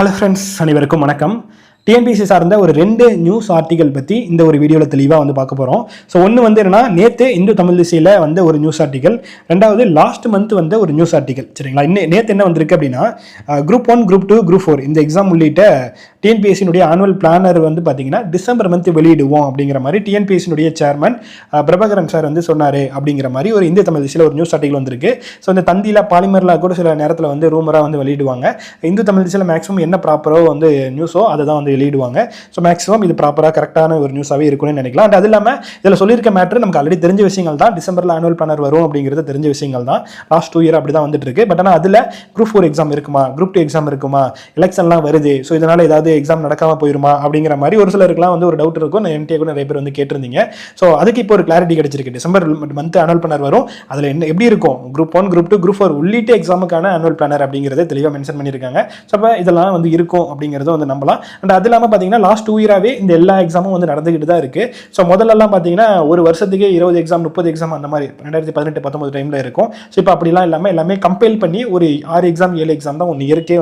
Hello friends, அனைவருக்கும் வணக்கம். TNPSC சார்ந்த ஒரு 2 நியூஸ் ஆர்டிகல் பற்றி இந்த ஒரு வீடியோவில் தெளிவாக பார்க்க போகிறோம். ஸோ ஒன்று என்னன்னா, நேற்று இந்து தமிழ் திசையில் ஒரு நியூஸ் ஆர்டிகல், ரெண்டாவது லாஸ்ட் மந்த் ஒரு நியூஸ் ஆர்டிகல். சரிங்களா? நேற்று என்ன வந்திருக்கு அப்படின்னா, குரூப் 1, குரூப் 2, குரூப் 4 இந்த எக்ஸாம் உள்ளிட்ட டிஎன்பிஎஸ்சினுடைய ஆனுவல் பிளானர் பார்த்தீங்கன்னா டிசம்பர் மந்த் வெளியிடுவோம் அப்படிங்கிற மாதிரி டிஎன்பிஎஸ்சினுடைய சேர்மன் பிரபாகரன் சார் சொன்னார் அப்படிங்கிற மாதிரி ஒரு இந்து தமிழ் திசையில் ஒரு நியூஸ் ஆர்டிகல் வந்திருக்கு. ஸோ இந்த தந்தியில் பாலிமரில் கூட சில நேரத்தில் ரூமராக வெளியிடுவாங்க. இந்து தமிழ் திசையில் மேக்ஸிமம் என்ன ப்ராப்பரோ வெளியிடுவாங்க. ஸோ மேக்ஸிமம் இது ப்ராப்பராக கரெக்டான ஒரு நியூஸாகவே இருக்கும்னு நினைக்கலாம். அண்ட் அது இல்லாமல் இதில் சொல்லியிருக்க மேட்ரு நமக்கு ஆல்ரெடி தெரிஞ்ச விஷயங்கள் தான். டிசம்பரில் ஆனுவல் பிளானர் வரும் அப்படிங்கிறது தெரிஞ்ச விஷயங்கள் தான். லாஸ்ட் 2 இயர் அப்படி தான் வந்துட்டு இருக்கு. பட் ஆனால் அதில் குரூப் 4 எக்ஸாம் இருக்குமா, குரூப் 2 எக்ஸாம் இருக்குமா, எலெக்ஷன்லாம் வருது, ஸோ இதனால் ஏதாவது எக்ஸாம் நடக்காமல் போயிருமா அப்படிங்கிற மாதிரி ஒரு சிலருக்குலாம் ஒரு டவுட் இருக்கும். என்கிட்ட கூட நிறைய பேர் கேட்டிருந்தீங்க. ஸோ அதுக்கு இப்போ ஒரு கிளாரிட்டி கிடைச்சிருக்கு. டிசம்பர் மந்த் ஆனுவல் பிளானர் வரும். அதில் என்ன எப்படி இருக்கும், குரூப் 1, குரூப் 2, குரூப் 4 உள்ளிட்ட எக்ஸாமுக்கான ஆனுவல் பிளானர் அப்படிங்கிறத தெளிவாக மென்ஷன் பண்ணியிருக்காங்க. ஸோ அப்போ இதெல்லாம் இருக்கும் அப்படிங்கிறத நம்பலாம். அண்ட் அது இல்லாமல் பார்த்தீங்கன்னா லாஸ்ட் 2 இயராகவே இந்த எல்லா எக்ஸாமும் நடந்துகிட்டு தான் இருக்கு. ஸோ முதல்லலாம் பார்த்தீங்கன்னா ஒரு வருஷத்துக்கு 20 எக்ஸாம் 30 எக்ஸாம் அந்த மாதிரி 2018-19 டைமில் இருக்கும். ஸோ இப்போ அப்படிலாம் இல்லாமல் எல்லாமே கம்பைல் பண்ணி ஒரு 6 எக்ஸாம் 7 எக்ஸாம் தான் 1 இயருக்கே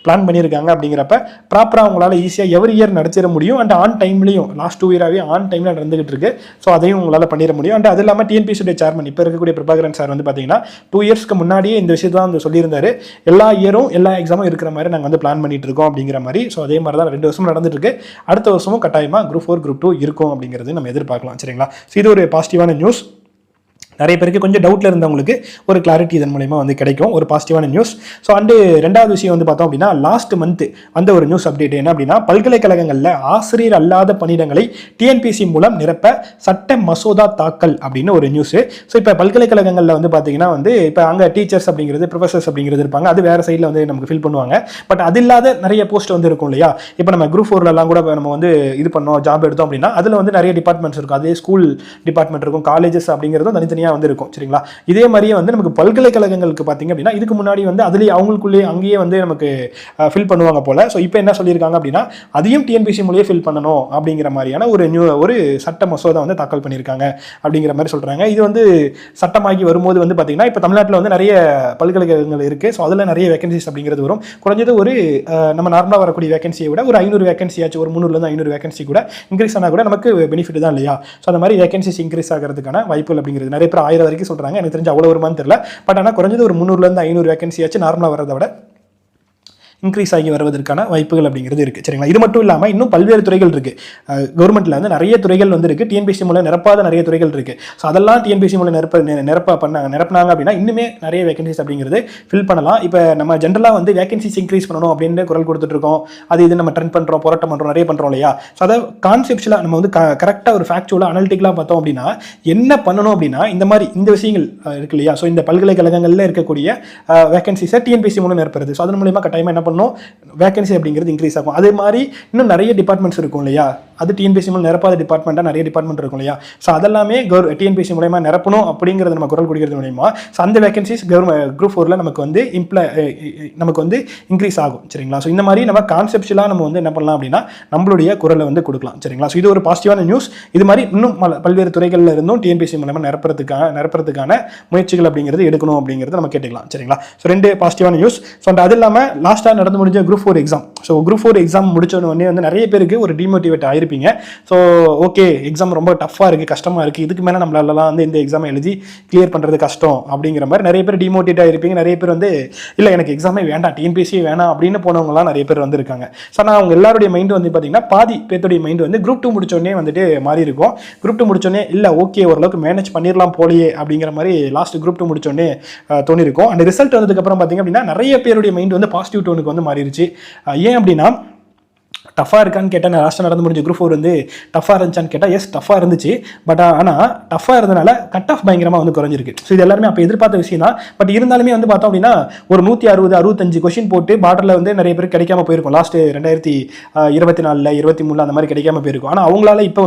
பிளான் பண்ணியிருக்காங்க. அப்படிங்கிறப்ப ப்ராப்பராக அவங்களால ஈஸியாக எவ்ரி இயர் நடத்திட முடியும். அண்ட் ஆன் டைம்லையும் லாஸ்ட் 2 இயராகவே ஆன் டைமில் நடந்துகிட்டு இருக்கு. ஸோ அதையும் உங்களால் பண்ணிட முடியும். அண்ட் அது இல்லாமல் டிஎன்பிஎஸ்சியுடைய சேர்மன் இப்போ இருக்கக்கூடிய பிரபாகரன் சார் பார்த்தீங்கன்னா 2 இயர்ஸ்க்கு முன்னாடியே இந்த விஷயத்தை தான் சொல்லியிருந்தாரு. எல்லா இயரும் எல்லா எக்ஸாமும் இருக்கிற மாதிரி நாங்கள் பிளான் பண்ணிட்டு இருக்கோம் அப்படிங்கிற மாதிரி. ஸோ அதே மாதிரி தான் 2 வருஷம் நடந்துட்டு இருக்கு. அடுத்த வருஷமும் கட்டாயமாக குரூப் 4, குரூப் 2 இருக்கும் அப்படிங்கிறது நம்ம எதிர்பார்க்கலாம். சரிங்களா? ஸோ இது ஒரு பாசிட்டிவான நியூஸ். நிறைய பேருக்கு கொஞ்சம் டவுட்டில் இருந்தவங்களுக்கு ஒரு கிளாரிட்டி இதன் மூலமா கிடைக்கும். ஒரு பாசிட்டிவான நியூஸ். ஸோ அண்டு ரெண்டாவது விஷயம் பார்த்தோம் அப்படின்னா, லாஸ்ட் மந்த் ஒரு நியூஸ் அப்டேட் என்ன அப்படின்னா, பல்கலைக்கழகங்களில் ஆசிரியர் அல்லாத பணியிடங்களை டிஎன்பிஎஸ்சி மூலம் நிரப்ப சட்ட மசோதா தாக்கல் அப்படின்னு ஒரு நியூஸ். ஸோ இப்போ பல்கலைக்கழகங்களில் பார்த்தீங்கன்னா இப்போ அங்கே டீச்சர்ஸ் அப்படிங்கிறது, ப்ரொஃபசர்ஸ் அப்படிங்கிறது இருப்பாங்க. அது வேறு சைடில் நமக்கு ஃபில் பண்ணுவாங்க. பட் அது இல்லாத நிறைய போஸ்ட் இருக்கும் இல்லையா? இப்போ நம்ம குரூப் 4லலாம் கூட நம்ம இது பண்ணோம், ஜாப் எடுத்தோம் அப்படின்னா அதில் நிறைய டிபார்ட்மெண்ட்ஸ் இருக்கும். அதே ஸ்கூல் டிபார்ட்மெண்ட் இருக்கும், காலேஜஸ் அப்படிங்கிறதும் தனித்தனியாக இருக்கும். சரிங்களா? இதே மாதிரியே நமக்கு பல்கலைக்கழகங்களுக்கு பார்த்தீங்க அப்படின்னா இதுக்கு முன்னாடி அதுலேயே அவங்களுக்குள்ளே அங்கேயே நமக்கு ஃபில் பண்ணுவாங்க போல. ஸோ இப்போ என்ன சொல்லியிருக்காங்க அப்படின்னா, அதையும் டிஎன்பிஎஸ்சி மூலியம் ஃபில் பண்ணணும் அப்படிங்கிற மாதிரியான ஒரு சட்ட மசோதா தாக்கல் பண்ணியிருக்காங்க அப்படிங்கிற மாதிரி சொல்றாங்க. இது சட்டமாகி வரும்போது பார்த்தீங்கன்னா இப்போ தமிழ்நாட்டில் நிறைய பல்கலைக்கழகங்கள் இருக்கு. ஸோ அதில் நிறைய வேகன்சிஸ் அப்படிங்கிறது வரும். குறைஞ்சது ஒரு நம்ம நார்மலாக வரக்கூடிய வேகன்சியை விட ஒரு 500 வேகன்சி ஆச்சு, ஒரு 300 500 வேகன்சி கூட இன்க்ரீஸ் ஆனால் கூட நமக்கு பெனிஃபிட் தான் இல்லையா? ஸோ அந்த மாதிரி வேகன்சிஸ் இன்க்ரீஸ் ஆகிறதுக்கான வாய்ப்புகள் அப்படிங்கிறது நிறைய 1000 வரைக்கும் சொல்றாங்க. எனக்கு தெரிஞ்ச அவ்வளவு வருமானு தெரியல. பட் ஆனால் குறைஞ்சது ஒரு 300 500 வேகன்சி ஆச்சு நார்மலாக வரதை விட இன்க்ரீஸ் ஆகி வருவதற்கான வாய்ப்புகள் அப்படிங்கிறது இருக்குது. சரிங்களா? இது மட்டும் இல்லாமல் இன்னும் பல்வேறு துறைகள் இருக்குது. கவர்மெண்ட்டில் நிறைய துறைகள் இருக்குது. டிஎன்பிஎஸ்சி மூலம் நிரப்பாத நிறைய துறைகள் இருக்குது. ஸோ அதெல்லாம் டிஎன்பிஎஸ்சி மூலம் நிரப்பினாங்க அப்படின்னா இன்னுமே நிறைய வேகன்சிஸ் அப்படிங்கிறது ஃபில் பண்ணலாம். இப்போ நம்ம ஜென்ரலாக வேகன்சிஸ் இன்க்ரீஸ் பண்ணணும் அப்படின்னு குரல் கொடுத்துட்ருக்கோம். அது இது நம்ம ட்ரெண்ட் பண்ணுறோம், போராட்டம் பண்ணுறோம், நிறைய பண்ணுறோம் இல்லையா? ஸோ அதை கான்செப்ட்ஸில் நம்ம கரெக்டாக ஒரு ஃபேக்சுவலாக அனலிட்டிக்கலாக பார்த்தோம் அப்படின்னா என்ன பண்ணணும் அப்படின்னா இந்த மாதிரி இந்த விஷயங்கள் இருக்கு இல்லையா? ஸோ இந்த பல்கலைக்கழகங்களில் இருக்கக்கூடிய வேகன்சிஸை டிஎன்பிஎஸ்சி மூலம் நிரப்புறது. ஸோ அதன் மூலமாக கட்டாயமாக என்ன பண்ணணும், வேகன்சி அப்படிங்கிறது இன்க்ரீஸ் ஆகும். அதே மாதிரி இன்னும் நிறைய டிபார்ட்மெண்ட்ஸ் இருக்கும் இல்லையா? அது டிஎன்பிஎஸ்சி மூலம் நிரப்பாத டிபார்ட்மெண்ட்டாக நிறைய டிபார்ட்மெண்ட் இருக்கும் இல்லையா? ஸோ அதெல்லாமே டிஎன்பிஎஸ்சி மூலமா நிரப்பணும் அப்படிங்கிறத நம்ம குரல் கொடுக்கிறது மூலமா ஸோ அந்த வேகன்சிஸ் குரூப் 4ல நமக்கு இன்க்ரீஸ் ஆகும். சரிங்களா? ஸோ இந்த மாதிரி நம்ம கான்செப்ட்லாம் நம்ம என்ன பண்ணலாம் அப்படின்னா நம்மளுடைய குரலை கொடுக்கலாம். சரிங்களா? ஸோ இது ஒரு பாசிட்டிவான நியூஸ். இது மாதிரி இன்னும் பல்வேறு துறைகளில் இருந்தும் டிஎன்பிஎஸ்சி மூலமா நிரப்புறதுக்கான முயற்சிகள் அப்படிங்கிறது எடுக்கணும் அப்படிங்கிறத நம்ம கேட்டுக்கலாம். சரிங்களா? ஸோ 2 பாசிட்டிவான நியூஸ். ஸோ அது இல்லாமல் லாஸ்ட்டாக நடந்து முடிஞ்ச group 4 exam. So group 4 exam முடிச்சோடனே நிறைய பேருக்கு ஒரு டிமோட்டிவேட் ஆயிருப்பீங்க. ஸோ ஓகே, எக்ஸாம் ரொம்ப டஃப்பாக இருக்குது, கஷ்டமாக இருக்குது, இதுக்கு மேலே நம்மளாலாம் இந்த எக்ஸாமை எழுதி கிளியர் பண்ணுறது கஷ்டம் அப்படிங்கிற மாதிரி நிறைய பேர் டிமோட்டிவேட் ஆகிருப்பீங்க. நிறைய பேர் இல்லை எனக்கு எக்ஸாமே வேண்டாம், டிஎன்பிஎஸ்சி வேணாம் அப்படின்னு போனவங்களாம் நிறைய பேர் இருக்காங்க. ஸோ நான் அவங்க எல்லாருடைய மைண்டு பார்த்தீங்கன்னா பாதி பேருடைய மைண்டு குரூப் 2 முடிச்சோடனே மாறி இருக்கும். குரூப் 2 முடிச்சோடனே இல்லை ஓகே ஓரளவுக்கு மேனேஜ் பண்ணிடலாம் போலையே அப்படிங்கிற மாதிரி லாஸ்ட் குரூப் 2 முடிச்சோடனே தோணிருக்கும். அந்த ரிசல்ட் வந்ததுக்கப்புறம் பார்த்தீங்க அப்படின்னா நிறைய பேருடைய மைண்டு பாசிட்டிவ் டோனுக்கு மாறிடுச்சு. ஏன் அப்படின்னா டஃபாக இருக்கான்னு கேட்டால் நான் லாஸ்ட்டாக நடந்து முடிஞ்ச குரூப் 4 டஃபாக இருந்துச்சான்னு கேட்டால் எஸ் டஃபாக இருந்துச்சு. பட் ஆனால் டஃபாக இருந்தனால கட் ஆஃப் பயங்கரமாக குறைஞ்சிருக்கு. ஸோ இது எல்லாருமே அப்போ எதிர்பார்த்த விஷயம் தான். பட் இருந்தாலுமே பார்த்தோம் அப்படின்னா ஒரு 160 65 கொஸ்டின் போட்டு பார்டரில் நிறைய பேர் கிடைக்காம போயிருக்கும். லாஸ்ட் 2024 23 அந்த மாதிரி கிடைக்காம போயிருக்கும். ஆனால் அவங்களால இப்போ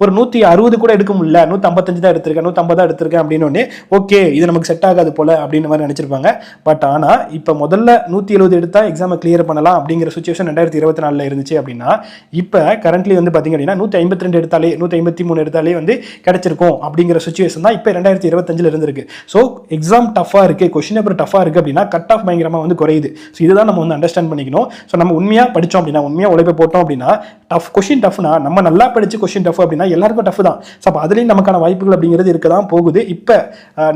ஒரு 160 கூட எடுக்க முடியல, 155 தான் எடுத்திருக்கேன், 150 தான் எடுத்திருக்கேன் அப்படின்னு ஓகே இது நமக்கு செட் ஆகாது போல அப்படின்னு மாதிரி நினைச்சிருப்பாங்க. பட் ஆனால் இப்போ முதல்ல 170 எடுத்தால் எக்ஸாமை கிளியர் பண்ணலாம் அப்படிங்கிற சுச்சுவேஷன் 2024 இருந்துச்சு அப்படின்னா அப்படின்னா இப்போ கரண்ட்லி வந்து பார்த்தீங்க அப்படின்னா 152 எடுத்தாலே 153 எடுத்தாலே வந்து கிடைச்சிருக்கும் அப்படிங்கிற சுச்சுவேஷன் தான் இப்போ 2025 இருந்திருக்கு. ஸோ எக்ஸாம் டஃபாக இருக்குது, கொஸ்டின் பேப்பர் டஃபாக இருக்குது அப்படின்னா கட் ஆஃப் பயங்கரமாக வந்து குறையுது. ஸோ இதுதான் நம்ம வந்து அண்டர்ஸ்டாண்ட் பண்ணிக்கணும். ஸோ நம்ம உண்மையாக படித்தோம் அப்படின்னா, உண்மையாக உழைப்பை போட்டோம் அப்படின்னா கொஸ்டின் டஃப்னா நம்ம நல்லா படிச்சு கொஸ்டின் டஃப் அப்படின்னா எல்லாருக்கும் டஃப் தான். ஸோ அப்போ அதுலேயும் நமக்கான வாய்ப்புகள் அப்படிங்கிறது இருக்க தான் போகுது. இப்போ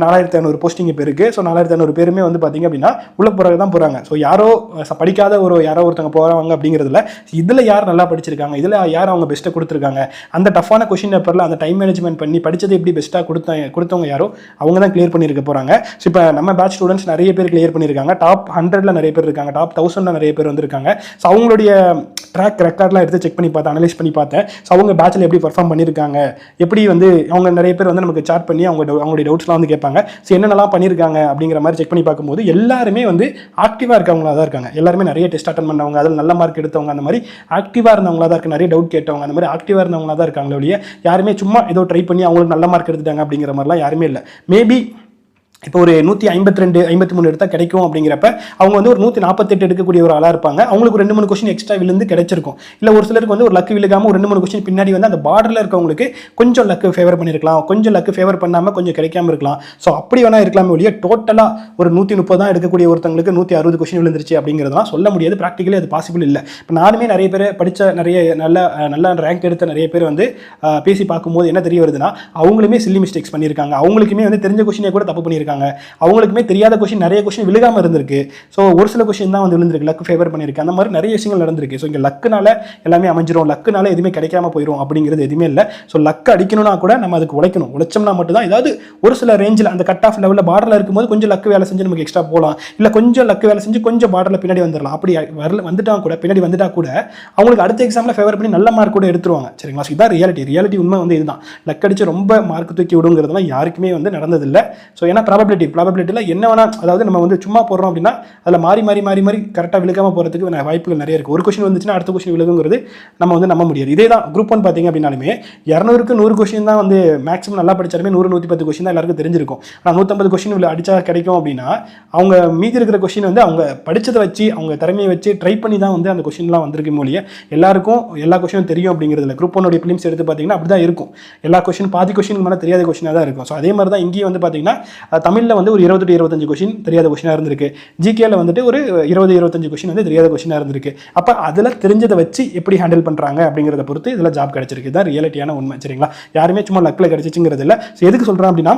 4500 போஸ்டிங் இப்போ இருக்குது. ஸோ 4500 பேருமே வந்து பார்த்தீங்க அப்படின்னா உள்ள போகிறது தான் போகிறாங்க. ஸோ யாரோ படிக்காத யாரோ ஒருத்தவங்க போகிறாங்க அப்படிங்கிறதுல இதில் யார் நல்லா படிச்சிருக்காங்க, இதில் யார் அவங்க பெஸ்ட்டை கொடுத்துருக்காங்க, அந்த டஃப்பான கொஸ்டின் பேப்பரில் அந்த டைம் மேனேஜ்மெண்ட் பண்ணி படித்தது எப்படி பெஸ்ட்டாக கொடுத்தவங்க யாரோ அவங்க தான் கிளியர் பண்ணியிருக்க போகிறாங்க. ஸோ இப்போ நம்ம பேட்ச் ஸ்டூடெண்ட்ஸ் நிறைய பேர் கிளியர் பண்ணியிருக்காங்க. டாப் 100ல் நிறைய பேர் இருக்காங்க, டாப் 1000ல் நிறைய பேர் வந்திருக்காங்க. ஸோ அவங்களுடைய ட்ராக் ரெக்கார்ட்லாம் எடுத்து செக் பண்ணி பார்த்தேன், அனலைஸ் பண்ணி பார்த்தேன். ஸோ அவங்க பேட்சில் எப்படி பர்ஃபார்ம் பண்ணியிருக்காங்க, எப்படி வந்து அவங்க நிறைய பேர் வந்து நமக்கு சார்ட் பண்ணி அவங்களுடைய டவுட்ஸ்லாம் வந்து கேட்பாங்க. ஸோ என்னென்னலாம் பண்ணியிருக்காங்க அப்படிங்கிற மாதிரி செக் பண்ணி பார்க்கும்போது எல்லாருமே வந்து ஆக்டிவாக இருக்கவங்களா தான் இருக்காங்க. எல்லாருமே நிறைய டெஸ்ட் அட்டன் பண்ணவங்க, அதில் நல்ல மார்க் எடுத்தவங்க, அந்த மாதிரி ஆக்டிவாக இருந்தவங்களா தான் இருக்கு. நிறைய டவுட் கேட்டவங்க, அந்த மாதிரி ஆக்டிவாக இருந்தவங்களா தான் இருக்காங்களே ஒழிய யாருமே சும்மா ஏதோ ட்ரை பண்ணி அவங்களுக்கு நல்ல மார்க் எடுத்துட்டாங்க அப்படிங்கிற மாதிரிலாம் யாருமே இல்லை. மேபி இப்போ ஒரு 152 53 எடுத்தால் கிடைக்கும் அப்படிங்கிறப்ப அவங்க வந்து ஒரு 148 எடுக்கக்கூடிய ஒரு ஆளாக இருப்பாங்க. அவங்களுக்கு 2-3 கொஸ்டின் எக்ஸ்ட்ரா விழுந்து கிடைச்சிருக்கும். இல்லை ஒரு சிலருக்கு வந்து ஒரு லக்கு விழுகாமல் ஒரு 2-3 கொஸ்டின் பின்னாடி வந்து அந்த பார்டரில் இருக்கவங்களுக்கு கொஞ்சம் லக்கு ஃபேவர் பண்ணியிருக்கலாம், கொஞ்சம் லக்கு ஃபேவர் பண்ணாமல் கொஞ்சம் கிடைக்காம இருக்கலாம். ஸோ அப்படி வேணா இருக்கலாமே ஒழிய டோட்டலாக ஒரு 130 தான் எடுக்கக்கூடிய ஒருத்தங்களுக்கு 160 கொஸ்டின் விழுந்துருச்சு அப்படிங்கிறதுலாம் சொல்ல முடியாது. ப்ராக்டிக்கலி அது பாசிபிள் இல்லை. இப்போ நானுமே நிறைய பேர் படித்த நிறைய நல்ல ரேங்க் எடுத்த நிறைய பேர் வந்து பேசி பார்க்கும்போது என்ன தெரிய வருதுன்னா அவங்களுமே சில்லி மிஸ்டேக்ஸ் பண்ணியிருக்காங்க. அவங்களுக்குமே வந்து தெரிஞ்ச கொஸ்டினை கூட தப்பு பண்ணியிருக்காங்க. அவங்களுக்குமே தெரியாத கொஸ்டின் நிறைய கொஸ்டின் விழுகாம இருந்திருக்கு. ஸோ ஒரு சில கொஸ்டின் தான் வந்து விழுந்திருக்கு, லக் ஃபேவர் பண்ணியிருக்கு. அந்த மாதிரி நிறைய விஷயங்கள் நடந்திருக்கு. ஸோ இங்கே லக்குனால எல்லாமே அமைஞ்சிரும், லக்குனால எதுவுமே கிடைக்காம போயிடும் அப்படிங்கிறது எதுவுமே இல்லை. ஸோ லக் அடிக்கணும்னா கூட நம்ம அதுக்கு உழைக்கணும். உழைச்சோம்னா மட்டும் தான் ஏதாவது ஒரு சில ரேஞ்சில் அந்த கட் ஆஃப் லெவலில் பார்டரில் இருக்கும்போது கொஞ்சம் லக்கு வேலை செஞ்சு நமக்கு எக்ஸ்ட்ரா போகலாம். இல்லை கொஞ்சம் லக்கு வேலை செஞ்சு கொஞ்சம் பார்டரில் பின்னாடி வந்துடலாம். அப்படி வந்துட்டா கூட பின்னாடி வந்துட்டா கூட அவங்களுக்கு அடுத்த எக்ஸாமில் ஃபேவர் பண்ணி நல்ல மார்க் கூட எடுத்துருவாங்க. சரிங்களா? ஸோ இதான் ரியாலிட்டி உண்மை வந்து இதுதான். லக் அடிச்சு ரொம்ப மார்க் தூக்கி விடுங்கிறதுலாம் யாருக்குமே வந்து நடந்ததில்லை. ஸோ ஏன்னா ப்ராபபிலிட்டியில் என்ன வேணா, அதாவது நம்ம வந்து சும்மா போடுறோம் அப்படின்னா அதில் மாறி கரெக்டாக விழுக்காமல் போகிறதுக்கு வாய்ப்புகள் நிறைய இருக்குது. ஒரு கொஸ்டின் வந்துச்சுன்னா அடுத்த கொஸ்டின் விழுகுங்கிறது நம்ம வந்து நம்ப முடியாது. இதே தான் குரூப் 1 பார்த்தீங்க அப்படின்னாலுமே 200க்கு 100 கொஸ்டின் தான் வந்து மேக்ஸிமம் நல்லா படிச்சாலுமே 100-110 கொஸ்டின் தான் எல்லாருக்கும் தெரிஞ்சிருக்கும். ஆனால் 150 கொஸ்டின் அடிச்சா கிடைக்கும் அப்படின்னா அவங்க மீதி இருக்கிற கொஸ்டின் வந்து அவங்க படித்ததை வச்சு அவங்க திறமையை வச்சு ட்ரை பண்ணி தான் வந்து அந்த கொஸ்டின்லாம் வந்திருக்கு மொழியே. எல்லாருக்கும் எல்லா கொஸ்டினும் தெரியும் அப்படிங்கிறதுல குரூப் 1 பிலிம்ஸ் எடுத்து பார்த்தீங்கன்னா அப்படி தான் இருக்கும். எல்லா கொஸ்டின் பாதி கொஸ்டின் மேலே தெரியாத கொஸ்டினாக தான் இருக்கும். ஸோ அதே மாதிரி தான் இங்கேயும் வந்து பார்த்தீங்கன்னா தமிழில் வந்து ஒரு 20-25 கொஸ்டின் தெரியாத கொஸ்டினாக இருந்திருக்கு. ஜிகேல வந்துட்டு ஒரு 20-25 கொஸ்டின் வந்து தெரியாத கொஸ்டினாக இருந்திருக்கு. அப்போ அதில் தெரிஞ்சதை வச்சு எப்படி ஹேண்டில் பண்ணுறாங்க அப்படிங்கிறத பொறுத்து இதில் ஜாப் கிடைச்சிருக்கு. தான் ரியாலிட்டியான உண்மை. சரிங்களா? யாருமே சும்மா லக்கில் கிடைச்சிச்சுங்கிறது இல்லை. ஸோ எதுக்கு சொல்கிறேன் அப்படின்னா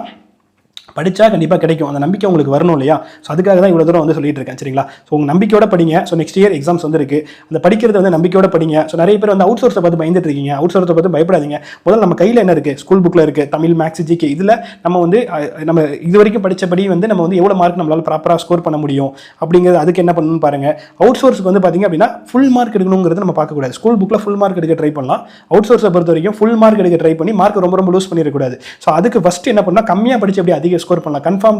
படித்தா கண்டிப்பாக கிடைக்கும், அந்த நம்பிக்கை உங்களுக்கு வரணும் இல்லையா? ஸோ அதுக்காக தான் இவ்வளோ தூரம் வந்து சொல்லிட்டு இருக்கேன். சரிங்களா? ஸோ உங்கள் நம்பிக்கையோட படிங்க. ஸோ நெக்ஸ்ட் இயர் எக்ஸாம்ஸ் வந்து இருக்குது, அந்த படிக்கிறது வந்து நம்பிக்கையோட படிங்க. ஸோ நிறைய பேர் வந்து அவுட் சோர்ஸை பார்த்து பயந்துட்டு இருக்கீங்க. அவுட் சோர்ஸை பார்த்து பயப்படாதீங்க. முதல்ல நம்ம கையில் என்ன இருக்குது? ஸ்கூல் புக்கில் இருக்குது, தமிழ், மேக்ஸ், ஜிகே. இதில் நம்ம வந்து நம்ம இது வரைக்கும் படித்தபடி வந்து நம்ம வந்து எவ்வளோ மார்க் நம்மளால் ப்ராப்பராக ஸ்கோர் பண்ண முடியும் அப்படிங்கிறது அதுக்கு என்ன பண்ணணும்னு பாருங்கள். அவுட் சோர்ஸுக்கு வந்து பார்த்தீங்க அப்படின்னா ஃபுல் மார்க் எடுக்கணுங்கிறது நம்ம பார்க்கக்கூடாது. ஸ்கூல் புக்கில் ஃபுல் மார்க் எடுக்க ட்ரை பண்ணலாம். அவுட் சோர்ஸை பொறுத்த வரைக்கும் ஃபுல் மார்க் எடுக்க ட்ரை பண்ணி மார்க் ரொம்ப லூஸ் பண்ணிடக்கூடாது. ஸோ அதுக்கு ஃபஸ்ட்டு என்ன பண்ணால் கம்மியாக படித்து அப்படி அதிக ஸ்கோர் பண்ணலாம். கன்ஃபார்ம்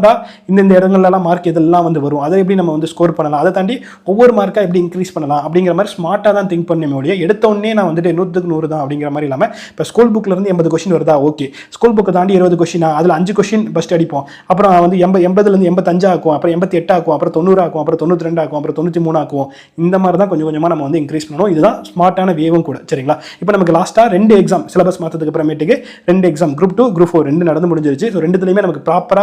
இந்த இடங்கள்லாம் மார்க் இதெல்லாம் வந்து வரும், அதை எப்படி நம்ம வந்து ஸ்கோர் பண்ணலாம், அதை தாண்டி ஒவ்வொரு மார்க்காக எப்படி இன்க்ரீஸ் பண்ணலாம் அப்படிங்கிற மாதிரி ஸ்மார்ட்டாக தான் திங்க் பண்ண முடியும். எடுத்த உடனே நான் வந்துட்டு 100க்கு 100 தான் அப்படிங்கிற மாதிரி இல்லாமல் இப்போ ஸ்கூல் புக்கில் இருந்து 80 கொஸ்டின் வருதா, ஓகே, ஸ்கூல் புக்கை தாண்டி 20 கொஸ்டினா, அதில் 5 கொஸ்டின் ஃபஸ்ட் அடிப்போம், அப்புறம் வந்து 80லேருந்து 85 ஆக்கும், அப்புறம் 88 ஆக்கும், அப்புறம் 90 ஆக்கும், அப்புறம் 92 ஆக்கும், அப்புறம் 93 ஆக்கும். இந்த மாதிரி தான் கொஞ்சம் கொஞ்சமாக நம்ம வந்து இன்க்ரீஸ் பண்ணணும். இதுதான் ஸ்மார்ட்டான வேவும் கூட. சரிங்களா? இப்போ நமக்கு லாஸ்ட்டாக 2 எக்ஸாம் சிலபஸ் மாற்றதுக்கு அப்புறமேட்டுக்கு 2 எக்ஸாம் குரூப் 2 குரூப் 4 2 நடந்து முடிஞ்சிருச்சு. ஸோ ரெண்டுத்துலையுமே நமக்கு ப்ராப்பராக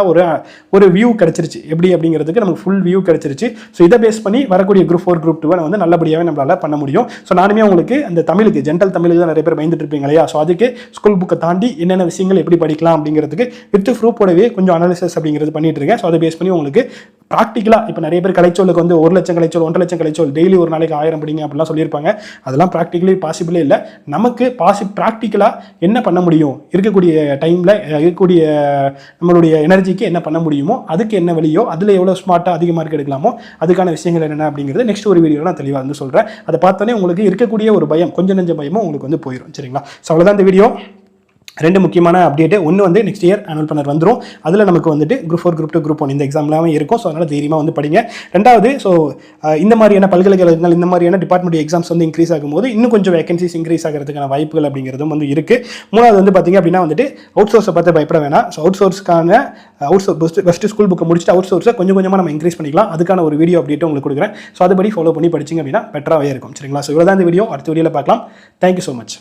ஒரு வியூ கிடைச்சிருச்சு. எப்படி அப்படிங்கிறதுக்கு நமக்கு ஃபுல் வியூ கிடைச்சிருச்சு. ஸோ இதை பேஸ் பண்ணி வரக்கூடிய குரூப் 4 குரூப் 2 வந்து நல்லபடியாகவே நம்மளால் பண்ண முடியும். ஸோ நானுமே உங்களுக்கு அந்த தமிழுக்கு ஜென்ரல் தமிழுக்கு தான் நிறைய பேர் பயந்துட்டு இருப்பீங்க இல்லையா? ஸோ அதுக்கு ஸ்கூல் புக்கை தாண்டி என்னென்ன விஷயங்கள் எப்படி படிக்கலாம் அப்படிங்கிறதுக்கு வித் ப்ரூஃபோடவே கொஞ்சம் அனாலிசிஸ் அப்படிங்கிறது பண்ணிட்டு இருக்கேன். ஸோ அதை பேஸ் பண்ணி உங்களுக்கு ப்ராக்டிக்கலாக இப்போ நிறைய பேர் கலைச்சோலுக்கு வந்து 1 லட்சம் கலைச்சோல் 1.5 லட்சம் கலைச்சோல் டெய்லி ஒரு நாளைக்கு 1000 படிங்க அப்படிலாம் சொல்லியிருப்பாங்க. அதெல்லாம் ப்ராக்டிக்கலி பாசிபிளே இல்லை. நமக்கு ப்ராக்டிக்கலாக என்ன பண்ண முடியும், இருக்கக்கூடிய டைமில் இருக்கக்கூடிய நம்மளுடைய எனர்ஜிக்கு என்ன பண்ண முடியுமோ, அதுக்கு என்ன வழியோ, அதில் எவ்வளோ ஸ்மார்ட்டாக அதிக மார்க் எடுக்கலாமோ அதுக்கான விஷயங்கள் என்னென்ன அப்படிங்கிறது நெக்ஸ்ட் ஒரு வீடியோவில் நான் தெளிவாக வந்து சொல்கிறேன். அதை பார்த்தோன்னே உங்களுக்கு இருக்கக்கூடிய ஒரு பயம், கொஞ்சம் நெஞ்ச பயமும் உங்களுக்கு வந்து போயிடும். சரிங்களா? ஸோ அவ்வளோதான் இந்த வீடியோ. ரெண்டு முக்கியமான அப்டேட்டு. ஒன்று வந்து நெக்ஸ்ட் இயர் ஆனுவல் பிளானர் வந்துடும். அதில் நமக்கு வந்துட்டு குரூப் 4 குரூப் 2 குரூப் 1 இந்த எக்ஸாம்லாமே இருக்கும். ஸோ அதனால் தைரியமாக வந்து படிங்க. ரெண்டாவது, ஸோ இந்த மாதிரியான பல்கலைக்கழகங்கள் இந்த மாதிரியான டிபார்ட்மெண்ட் எக்ஸாம்ஸ் வந்து இன்க்ரீஸ் ஆகும்போது இன்னும் கொஞ்சம் வேகன்சிஸ் இன்க்ரீஸ் ஆகிறதுக்கான வாய்ப்புகள் அப்படிங்கிறதும் வந்து இருக்குது. மூணாவது வந்து பார்த்திங்க அப்படின்னா வந்துட்டு அவுட் சோர்ஸை பார்த்து பயப்பட வேணாம். ஸோ அவுட் சோர்ஸ்க்கான ஃபஸ்ட்டு ஸ்கூல் புக்கை முடிச்சுட்டு அவுட் சோர்ஸை கொஞ்சம் கொஞ்சமாக நம்ம இன்க்ரீஸ் பண்ணிக்கலாம். அதுக்கான ஒரு வீடியோ அப்டேட் உங்களுக்கு கொடுக்குறேன். ஸோ அதுபடி ஃபாலோ பண்ணி படிச்சிங்க அப்படின்னா பெட்டராகவே இருக்கும். சரிங்களா? ஸோ இவ்வளோ தான் இந்த வீடியோ. அடுத்த வீடியோவில் பார்க்கலாம். Thank you so much.